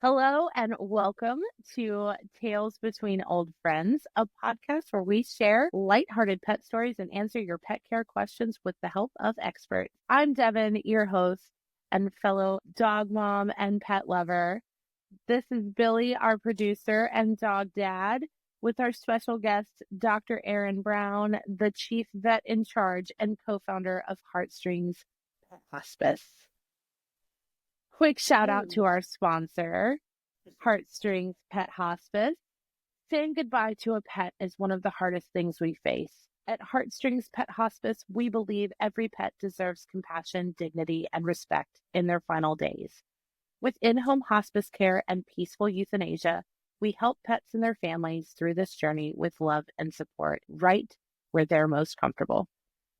Hello and welcome to Tales Between Old Friends, a podcast where we share lighthearted pet stories and answer your pet care questions with the help of experts. I'm Devin, your host and fellow dog mom and pet lover. This is Billy, our producer and dog dad, with our special guest, Dr. Aaron Brown, the chief vet in charge and co-founder of Heartstrings Pet Hospice. Quick shout out to our sponsor, Heartstrings Pet Hospice. Saying goodbye to a pet is one of the hardest things we face. At Heartstrings Pet Hospice, we believe every pet deserves compassion, dignity, and respect in their final days. With in-home hospice care and peaceful euthanasia, we help pets and their families through this journey with love and support right where they're most comfortable.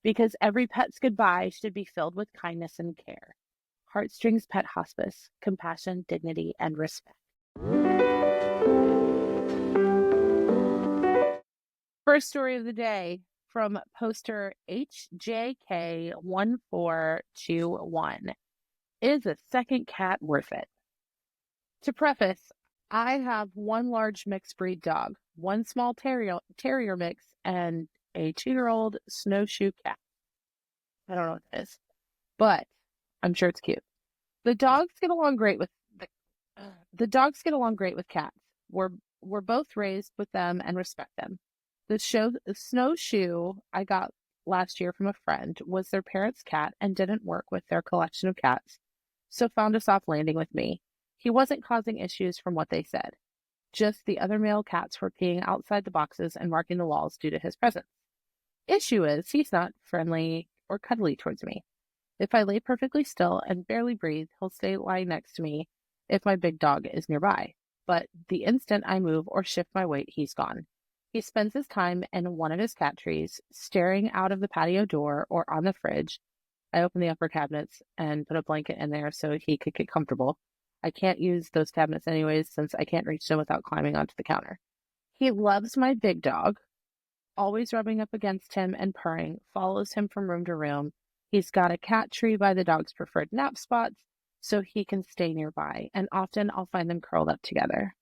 Because every pet's goodbye should be filled with kindness and care. Heartstrings Pet Hospice, compassion, dignity, and respect. First story of the day from poster HJK1421. Is a second cat worth it? To preface, I have one large mixed breed dog, one small terrier mix, and a 2-year-old snowshoe cat. I don't know what that is, but I'm sure it's cute. The dogs get along great with cats. We're both raised with them and respect them. The snowshoe I got last year from a friend was their parents' cat and didn't work with their collection of cats, so found a soft landing with me. He wasn't causing issues from what they said. Just the other male cats were peeing outside the boxes and marking the walls due to his presence. Issue is he's not friendly or cuddly towards me. If I lay perfectly still and barely breathe, he'll stay lying next to me if my big dog is nearby. But the instant I move or shift my weight, he's gone. He spends his time in one of his cat trees, staring out of the patio door or on the fridge. I open the upper cabinets and put a blanket in there so he could get comfortable. I can't use those cabinets anyways since I can't reach them without climbing onto the counter. He loves my big dog, always rubbing up against him and purring, follows him from room to room. He's got a cat tree by the dog's preferred nap spots so he can stay nearby, and often I'll find them curled up together.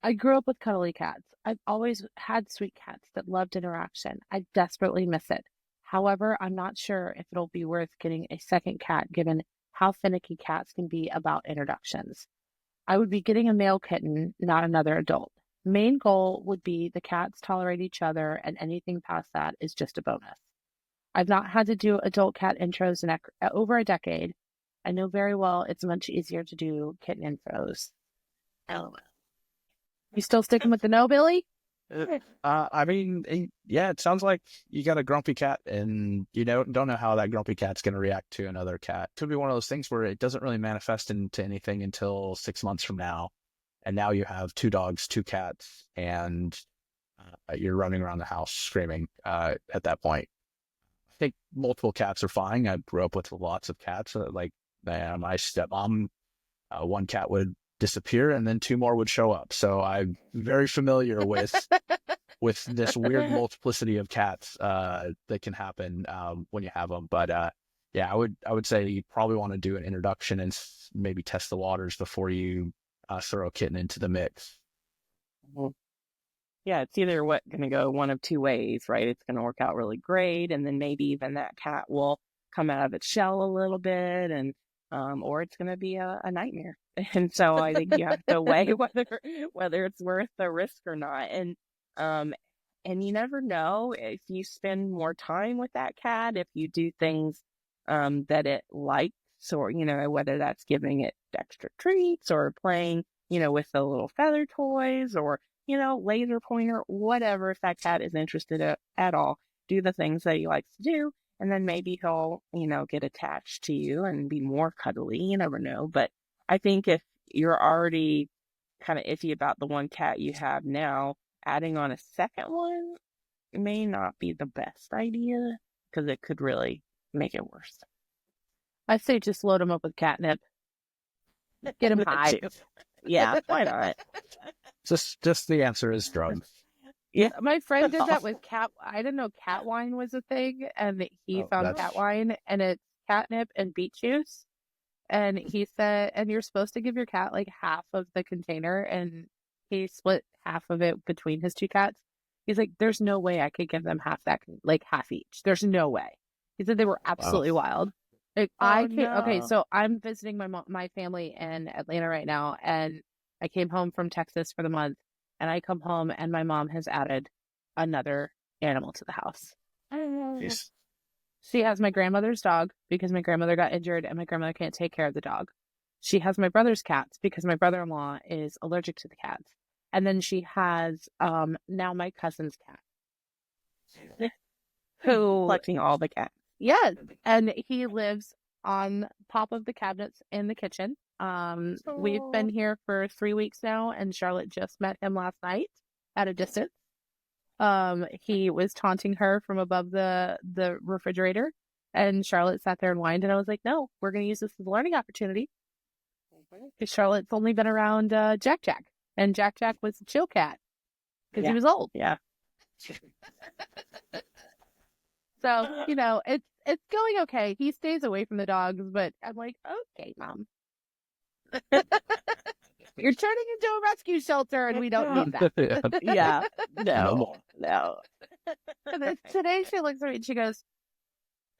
I grew up with cuddly cats. I've always had sweet cats that loved interaction. I desperately miss it. However, I'm not sure if it'll be worth getting a second cat given how finicky cats can be about introductions. I would be getting a male kitten, not another adult. Main goal would be the cats tolerate each other, and anything past that is just a bonus. I've not had to do adult cat intros in over a decade. I know very well it's much easier to do kitten intros. LOL. You still sticking with the no, Billy? Yeah, it sounds like you got a grumpy cat and you don't know how that grumpy cat's going to react to another cat. Could be one of those things where it doesn't really manifest into anything until 6 months from now. And now you have 2 dogs, 2 cats, and you're running around the house screaming at that point. I think multiple cats are fine. I grew up with lots of cats. My stepmom, one cat would disappear and then 2 more would show up. So I'm very familiar with this weird multiplicity of cats that can happen when you have them. But yeah, I would say you probably want to do an introduction and maybe test the waters before you throw a kitten into the mix. Yeah, it's either going to go one of 2 ways, right? It's going to work out really great, and then maybe even that cat will come out of its shell a little bit, and or it's going to be a nightmare. And so I think you have to weigh whether it's worth the risk or not. And you never know if you spend more time with that cat, if you do things that it likes, or whether that's giving it extra treats or playing with the little feather toys or laser pointer, whatever. If that cat is interested at all, do the things that he likes to do, and then maybe he'll get attached to you and be more cuddly. You never know. But I think if you're already kind of iffy about the one cat you have now, adding on a second one may not be the best idea because it could really make it worse. I say just load him up with catnip. Get him high. Yeah, why not? Just the answer is drugs. Yeah, my friend did that with cat. I didn't know cat wine was a thing, and he found cat wine, and it's catnip and beet juice. and he said, and you're supposed to give your cat like half of the container, and he split half of it between his two cats. He's like, there's no way I could give them half that, like half each. There's no way. He said they were absolutely wild. Like I can't. Okay, no. so I'm visiting my family in Atlanta right now, and I came home from Texas for the month, and I come home and my mom has added another animal to the house. Jeez. She has my grandmother's dog because my grandmother got injured and my grandmother can't take care of the dog. She has my brother's cats because my brother-in-law is allergic to the cats. And then she has now my cousin's cat. Who Collecting all the cats. yes, and he lives on top of the cabinets in the kitchen. We've been here for 3 weeks now, and Charlotte just met him last night at a distance. He was taunting her from above the refrigerator, and Charlotte sat there and whined, and I was like, no, we're going to use this as a learning opportunity. Because Charlotte's only been around Jack Jack, and Jack Jack was a chill cat because he was old. Yeah. So, you know, it's going okay. He stays away from the dogs, but I'm like, okay, Mom. You're turning into a rescue shelter, and we don't need that. Yeah. No. No. And then today she looks at me and she goes,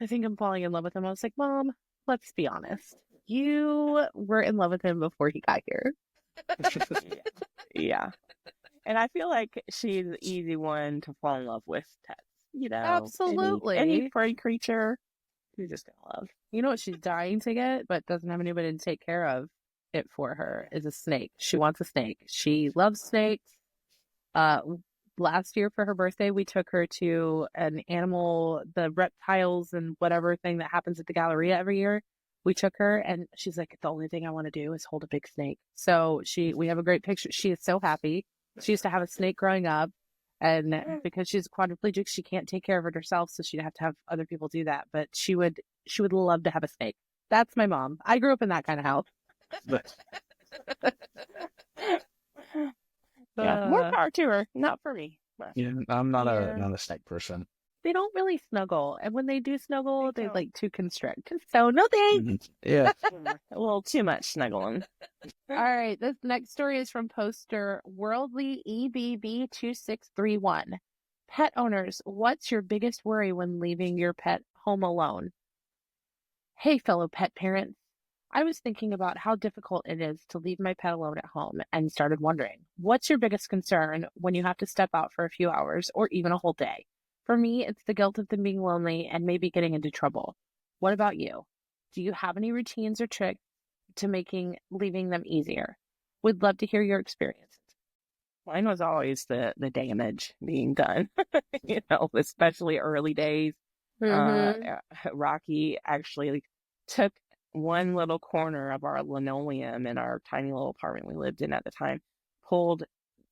I think I'm falling in love with him. I was like, Mom, let's be honest. You were in love with him before he got here. Yeah. And I feel like she's the easy one to fall in love with pets. You know, Absolutely. any furry creature, you're just gonna love. You know what she's dying to get, but doesn't have anybody to take care of it for her, is a snake. She wants a snake. She loves snakes. Last year for her birthday, we took her to an animal, the reptiles and whatever thing that happens at the Galleria every year. We took her, and she's like, the only thing I want to do is hold a big snake. So we have a great picture. She is so happy. She used to have a snake growing up. And because she's quadriplegic, she can't take care of it herself, so she'd have to have other people do that. But she would love to have a snake. That's my mom. I grew up in that kind of house. Yeah, more power to her. Not for me. But Yeah, I'm not a snake person. They don't really snuggle, and when they do snuggle, they like to constrict. So no thanks. Yeah. a little too much snuggling. All right, this next story is from poster Worldly EBB2631. Pet owners, what's your biggest worry when leaving your pet home alone? Hey, fellow pet parents. I was thinking about how difficult it is to leave my pet alone at home and started wondering, what's your biggest concern when you have to step out for a few hours or even a whole day? For me, it's the guilt of them being lonely and maybe getting into trouble. What about you? Do you have any routines or tricks to making leaving them easier? Would love to hear your experiences. Mine was always the damage being done, you know, especially early days. Rocky actually took one little corner of our linoleum in our tiny little apartment we lived in at the time, pulled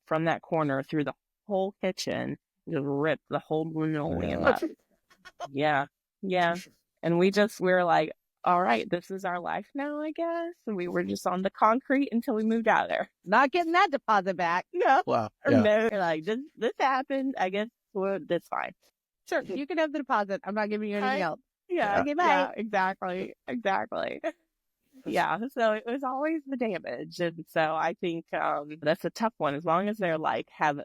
from that corner through the whole kitchen, just ripped the whole linoleum up. Yeah. And we were like, all right, this is our life now, I guess. And we were just on the concrete until we moved out of there. Not getting that deposit back. No. Wow. No. We're like, this happened. I guess that's fine. Sure, you can have the deposit. I'm not giving you anything else. Yeah. Okay, bye. Yeah, exactly. Yeah, so it was always the damage. And so I think that's a tough one. As long as they're like have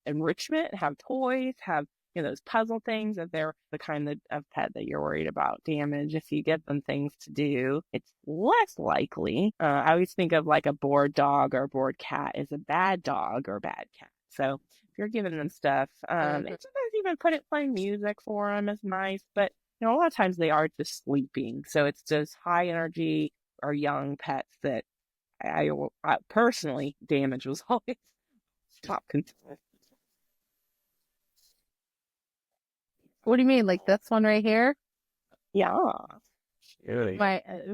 enrichment, have toys, have, you know, those puzzle things, if they're the kind of pet that you're worried about damage, if you give them things to do, it's less likely. I always think of like a bored dog or a bored cat as a bad dog or a bad cat. So if you're giving them stuff, and sometimes even playing music for them is nice, but you know, a lot of times they are just sleeping. So it's just high energy or young pets that I personally, damage was always top concern. What do you mean? Like this one right here? Yeah.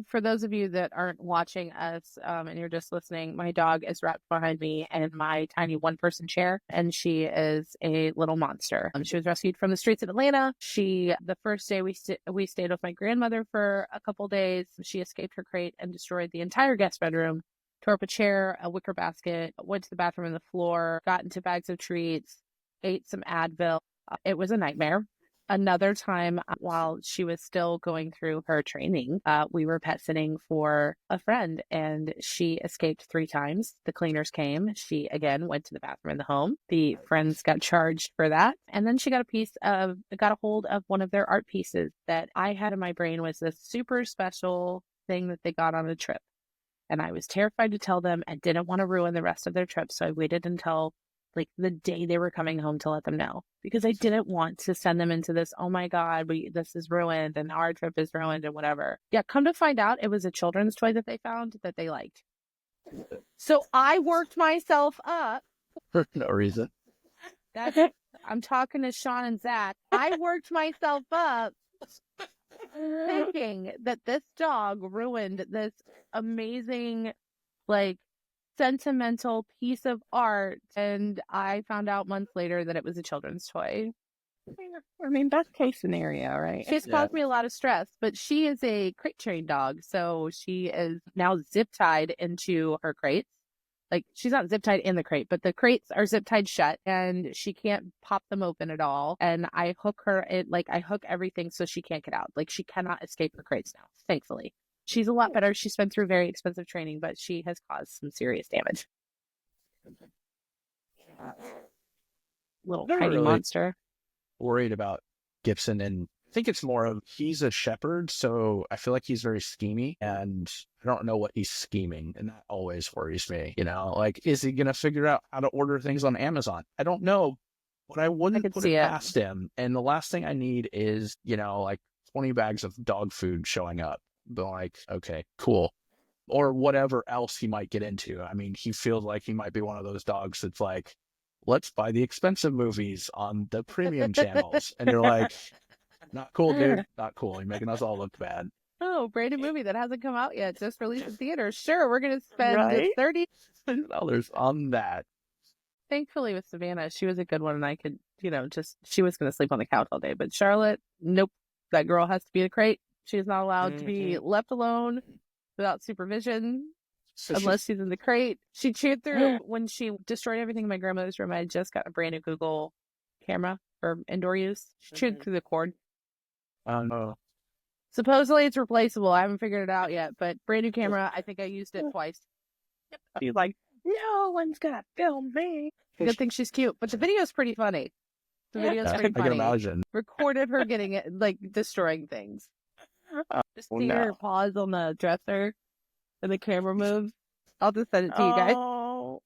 For those of you that aren't watching us and you're just listening, my dog is wrapped behind me in my tiny one-person chair, and she is a little monster. She was rescued from the streets of Atlanta. The first day we stayed with my grandmother for a couple days. She escaped her crate and destroyed the entire guest bedroom, tore up a chair, a wicker basket, went to the bathroom on the floor, got into bags of treats, ate some Advil. It was a nightmare. Another time while she was still going through her training, we were pet sitting for a friend and she escaped 3 times. The cleaners came. She again went to the bathroom in the home. The friends got charged for that. And then she got a hold of one of their art pieces that I had in my brain was this super special thing that they got on a trip. And I was terrified to tell them and didn't want to ruin the rest of their trip. So I waited until like the day they were coming home to let them know, because I didn't want to send them into this, oh my God, this is ruined and our trip is ruined and whatever. Yeah, come to find out, it was a children's toy that they found that they liked. So I worked myself up. For no reason. I'm talking to Sean and Zach. I worked myself up thinking that this dog ruined this amazing, like, sentimental piece of art, and I found out months later that it was a children's toy. I mean, best case scenario, right? She's caused me a lot of stress, but she is a crate trained dog, so she is now zip tied into her crates. Like, she's not zip tied in the crate, but the crates are zip tied shut and she can't pop them open at all. And I hook I hook everything so she can't get out. Like, she cannot escape her crates now, thankfully. She's a lot better. She's been through very expensive training, but she has caused some serious damage. Little tiny really monster. Worried about Gibson, and I think it's more of he's a shepherd, so I feel like he's very schemy, and I don't know what he's scheming, and that always worries me. Like, is he gonna figure out how to order things on Amazon? I don't know, but I wouldn't put it past him. And the last thing I need is, like 20 bags of dog food showing up. But like, okay, cool. Or whatever else he might get into. I mean, he feels like he might be one of those dogs that's like, let's buy the expensive movies on the premium channels. And you're like, not cool, dude. Not cool. You're making us all look bad. Oh, brand new movie that hasn't come out yet, just released in theaters. Sure, we're going to spend $30 on that. Thankfully with Savannah, she was a good one, and I could, she was going to sleep on the couch all day. But Charlotte, nope. That girl has to be in a crate. She is not allowed to be left alone without supervision unless she's in the crate. She chewed through when she destroyed everything in my grandmother's room. I had just got a brand new Google camera for indoor use. She chewed through the cord. Oh no. Supposedly it's replaceable. I haven't figured it out yet, but brand new camera. I think I used it twice. She's like, no one's gonna film me. Good thing she's cute, but the video's pretty funny. The video's pretty funny. I can imagine. Recorded her getting it, like, destroying things. Just see her pause on the dresser and the camera moves. I'll just send it to you guys. Oh,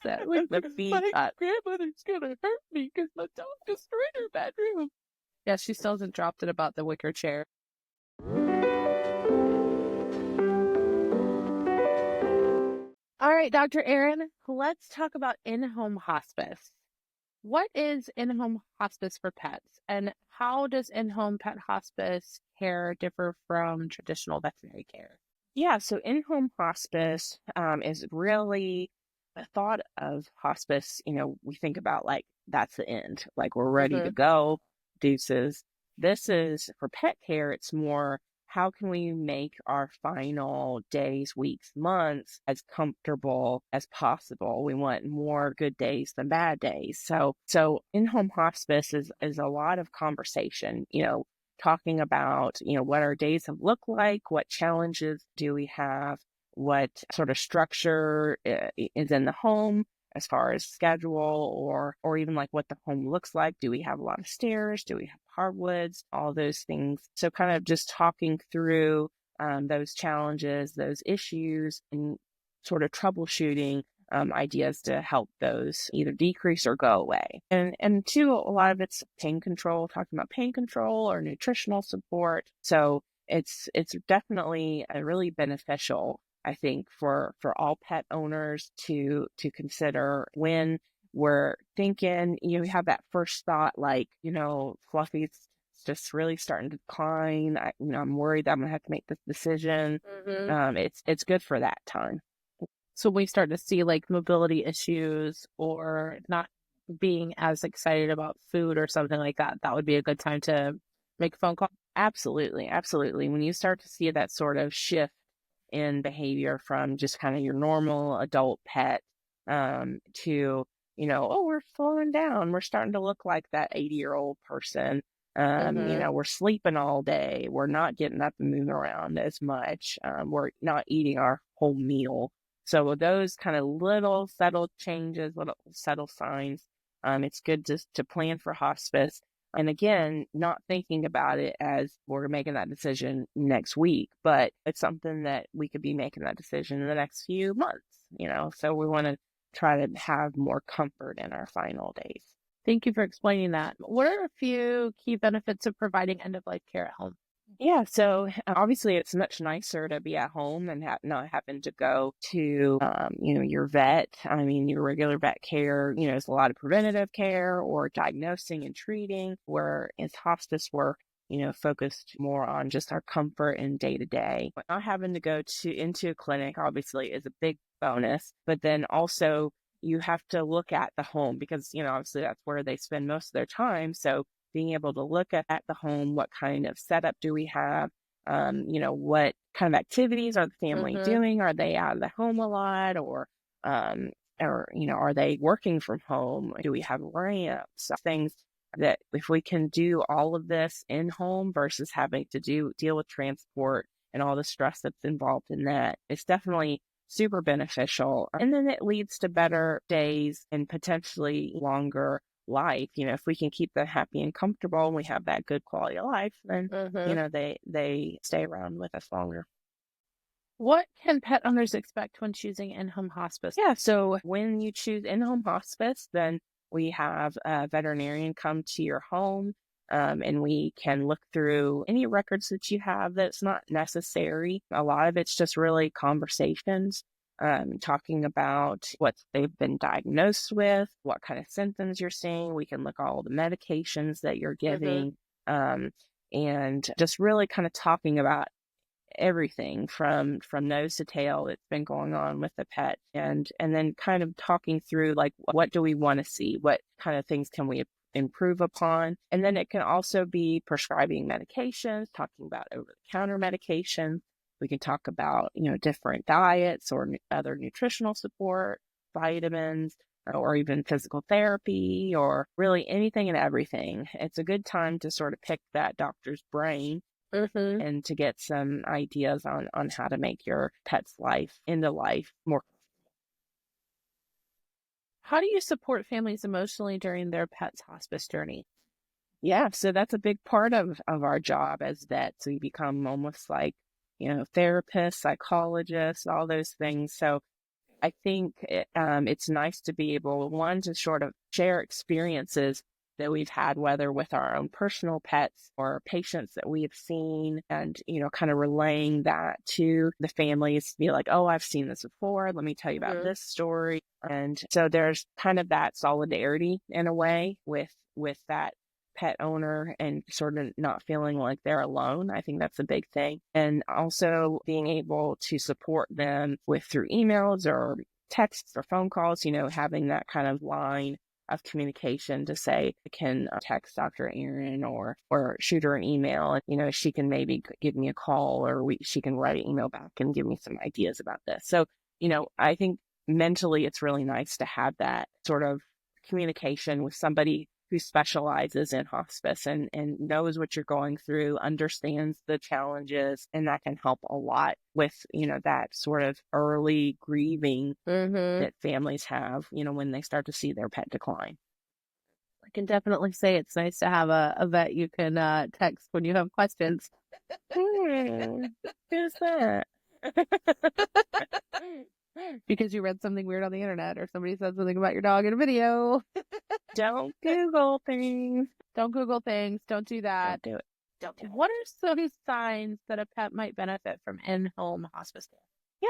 That with the feet. My grandmother's gonna hurt me because my dog destroyed her bedroom. Yeah, she still hasn't dropped it about the wicker chair. All right, Dr. Erin, let's talk about in-home hospice. What is in-home hospice for pets, and how does in-home pet hospice care differ from traditional veterinary care? Yeah, so in-home hospice is really a thought of hospice. We think about like that's the end, like we're ready to go, deuces. This is for pet care. It's more, how can we make our final days, weeks, months as comfortable as possible? We want more good days than bad days. So in-home hospice is a lot of conversation, talking about, what our days have looked like, what challenges do we have, what sort of structure is in the home as far as schedule, or even like what the home looks like. Do we have a lot of stairs? Do we have hardwoods? All those things. So kind of just talking through those challenges, those issues, and sort of troubleshooting ideas to help those either decrease or go away. And two, a lot of it's pain control, talking about pain control or nutritional support. So it's definitely really beneficial, I think, for all pet owners to consider when we're thinking, you have that first thought, like, Fluffy's just really starting to decline. I'm worried that I'm going to have to make this decision. It's good for that time. So we start to see like mobility issues or not being as excited about food or something like that, that would be a good time to make a phone call. Absolutely. Absolutely. When you start to see that sort of shift in behavior from just kind of your normal adult pet to oh, we're slowing down. We're starting to look like that 80-year-old person. Mm-hmm. We're sleeping all day. We're not getting up and moving around as much. We're not eating our whole meal. So with those kind of little subtle changes, little subtle signs, it's good to plan for hospice. And again, not thinking about it as we're making that decision next week, but it's something that we could be making that decision in the next few months. So we want to try to have more comfort in our final days. Thank you for explaining that. What are a few key benefits of providing end-of-life care at home? Yeah, so obviously it's much nicer to be at home and not having to go to, your vet. I mean, your regular vet care, is a lot of preventative care or diagnosing and treating, whereas hospice work, focused more on just our comfort and day to day. Not having to go into a clinic obviously is a big bonus, but then also you have to look at the home because, obviously that's where they spend most of their time. So being able to look at the home, what kind of setup do we have? What kind of activities are the family Mm-hmm. doing? Are they out of the home a lot um, are they working from home? Do we have ramps? Things that if we can do all of this in home versus having to deal with transport and all the stress that's involved in that, it's definitely super beneficial. And then it leads to better days and potentially longer life. If we can keep them happy and comfortable and we have that good quality of life, then, Mm-hmm. they stay around with us longer. What can pet owners expect when choosing in-home hospice? Yeah. So when you choose in-home hospice, then we have a veterinarian come to your home. And we can look through any records that you have that's not necessary. A lot of it's just really conversations, talking about what they've been diagnosed with, what kind of symptoms you're seeing. We can look at all the medications that you're Mm-hmm. giving, and just really kind of talking about everything from nose to tail that's been going on with the pet, and then kind of talking through like what do we want to see, what kind of things can we improve upon. And then it can also be prescribing medications, talking about over-the-counter medications. We can talk about different diets or other nutritional support, vitamins, or even physical therapy, or really anything and everything. It's a good time to sort of pick that doctor's brain Mm-hmm. and to get some ideas on how to make your pet's life into life more. How do you support families emotionally during their pet's hospice journey? Yeah, so that's a big part of our job as vets. We become almost like, therapists, psychologists, all those things. So I think it's nice to be able, one, to sort of share experiences that we've had, whether with our own personal pets or patients that we have seen, and, kind of relaying that to the families, be like, oh, I've seen this before. Let me tell you about Mm-hmm. this story. And so there's kind of that solidarity in a way with that pet owner and sort of not feeling like they're alone. I think that's a big thing. And also being able to support them with through emails or texts or phone calls, having that kind of line of communication to say, I can text Dr. Aaron or shoot her an email. And, she can maybe give me a call, or she can write an email back and give me some ideas about this. So, I think mentally it's really nice to have that sort of communication with somebody who specializes in hospice and knows what you're going through, understands the challenges, and that can help a lot with, that sort of early grieving Mm-hmm. that families have, when they start to see their pet decline. I can definitely say it's nice to have a vet you can text when you have questions. Who's that? Because you read something weird on the internet or somebody said something about your dog in a video. Don't Google things. Don't Google things. Don't do that. Don't do it. Don't do it. What are some signs that a pet might benefit from in-home hospice care?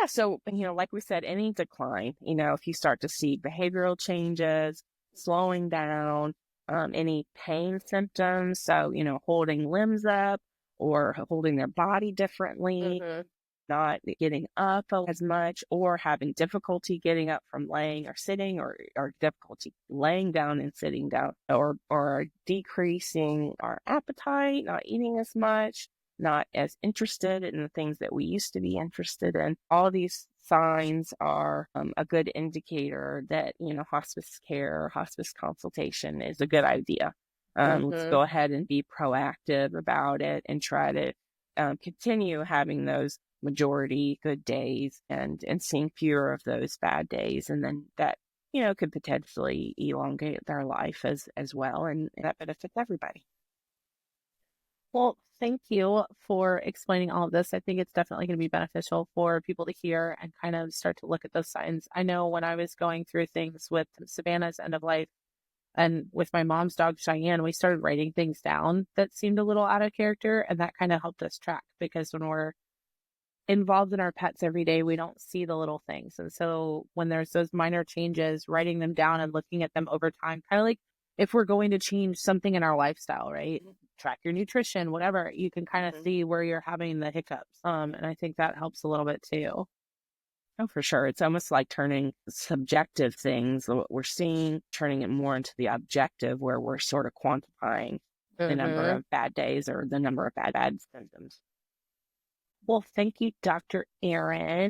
Yeah, so, like we said, any decline, if you start to see behavioral changes, slowing down, any pain symptoms, so, holding limbs up or holding their body differently, Mm-hmm. not getting up as much, or having difficulty getting up from laying or sitting, or difficulty laying down and sitting down, or decreasing our appetite, not eating as much, not as interested in the things that we used to be interested in. All these signs are a good indicator that, hospice care, hospice consultation is a good idea. Let's go ahead and be proactive about it and try to continue having those majority good days and seeing fewer of those bad days. And then that, could potentially elongate their life as well. And that benefits everybody. Well, thank you for explaining all of this. I think it's definitely going to be beneficial for people to hear and kind of start to look at those signs. I know when I was going through things with Savannah's end of life and with my mom's dog, Cheyenne, we started writing things down that seemed a little out of character. And that kind of helped us track, because when we're involved in our pets every day, we don't see the little things. And so when there's those minor changes, writing them down and looking at them over time, kind of like if we're going to change something in our lifestyle, right? Track your nutrition, whatever, you can kind of see where you're having the hiccups. And I think that helps a little bit too. Oh, for sure. It's almost like turning subjective things, what we're seeing, turning it more into the objective, where we're sort of quantifying the number of bad days or the number of bad symptoms. Well, thank you, Dr. Erin.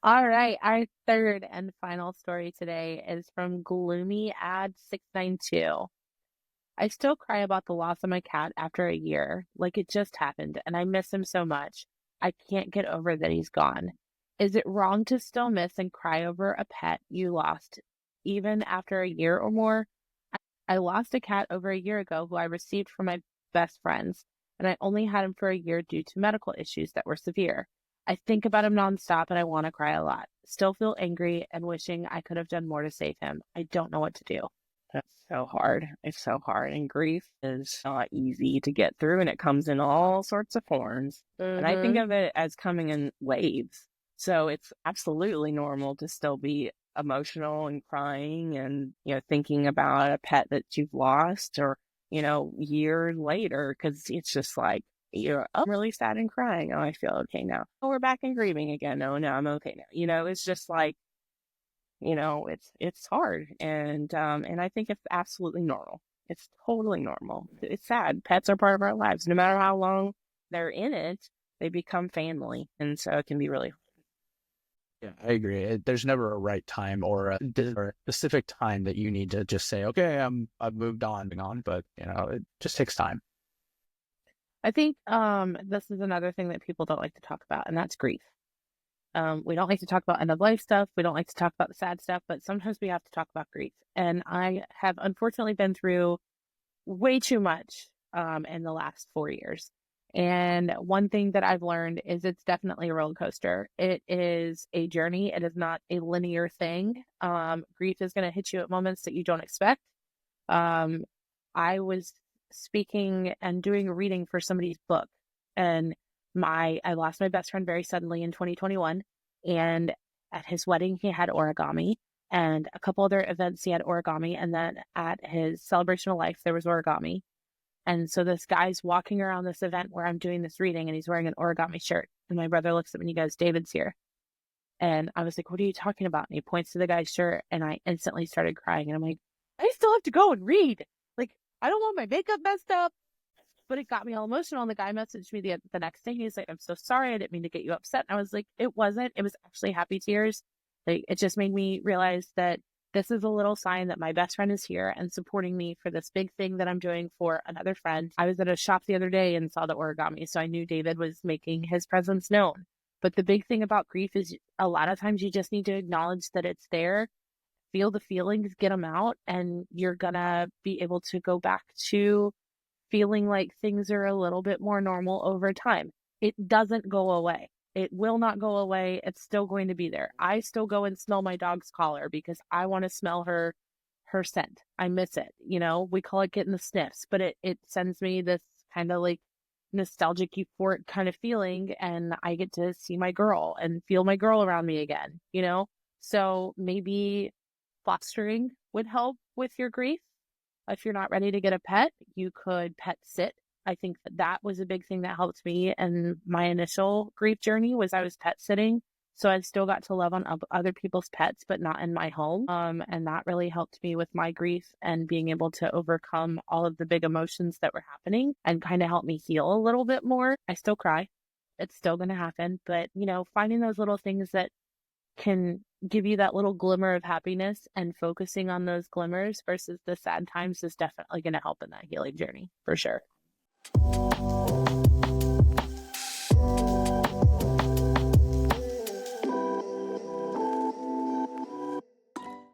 All right. Our third and final story today is from Gloomy Ad 692. I still cry about the loss of my cat after a year, like it just happened, and I miss him so much. I can't get over that he's gone. Is it wrong to still miss and cry over a pet you lost, even after a year or more? I lost a cat over a year ago who I received from my best friends, and I only had him for a year due to medical issues that were severe. I think about him nonstop and I want to cry a lot. Still feel angry and wishing I could have done more to save him. I don't know what to do. That's so hard. It's so hard. And grief is not easy to get through, and it comes in all sorts of forms. And I think of it as coming in waves. So it's absolutely normal to still be emotional and crying and, thinking about a pet that you've lost, or, years later, because it's just like, I'm really sad and crying. Oh, I feel okay now. Oh, we're back in grieving again. Oh, no, I'm okay now. It's just like, it's hard. And I think it's absolutely normal. It's totally normal. It's sad. Pets are part of our lives. No matter how long they're in it, they become family. And so it can be really hard. Yeah, I agree. There's never a right time or a specific time that you need to just say, okay, I've moved on, but it just takes time. I think this is another thing that people don't like to talk about, and that's grief. We don't like to talk about end of life stuff. We don't like to talk about the sad stuff, but sometimes we have to talk about grief. And I have unfortunately been through way too much in the last 4 years. And one thing that I've learned is it's definitely a roller coaster. It is a journey. It is not a linear thing. Grief is going to hit you at moments that you don't expect. I was speaking and doing a reading for somebody's book, and I lost my best friend very suddenly in 2021. And at his wedding, he had origami, and a couple other events he had origami. And then at his celebration of life, there was origami. And so this guy's walking around this event where I'm doing this reading, and he's wearing an origami shirt. And my brother looks at me and he goes, "David's here." And I was like, "What are you talking about?" And he points to the guy's shirt, and I instantly started crying. And I'm like, I still have to go and read. Like, I don't want my makeup messed up. But it got me all emotional. And the guy messaged me the next day. He's like, "I'm so sorry. I didn't mean to get you upset." And I was like, it wasn't. It was actually happy tears. Like, it just made me realize that this is a little sign that my best friend is here and supporting me for this big thing that I'm doing for another friend. I was at a shop the other day and saw the origami, so I knew David was making his presence known. But the big thing about grief is a lot of times you just need to acknowledge that it's there, feel the feelings, get them out, and you're gonna be able to go back to feeling like things are a little bit more normal over time. It doesn't go away. It will not go away. It's still going to be there. I still go and smell my dog's collar because I want to smell her scent. I miss it. We call it getting the sniffs, but it sends me this kind of like nostalgic, euphoric kind of feeling, and I get to see my girl and feel my girl around me again, So maybe fostering would help with your grief. If you're not ready to get a pet, you could pet sit. I think that was a big thing that helped me in my initial grief journey was I was pet sitting. So I still got to love on other people's pets, but not in my home. And that really helped me with my grief and being able to overcome all of the big emotions that were happening and kind of help me heal a little bit more. I still cry. It's still going to happen. But, finding those little things that can give you that little glimmer of happiness and focusing on those glimmers versus the sad times is definitely going to help in that healing journey for sure.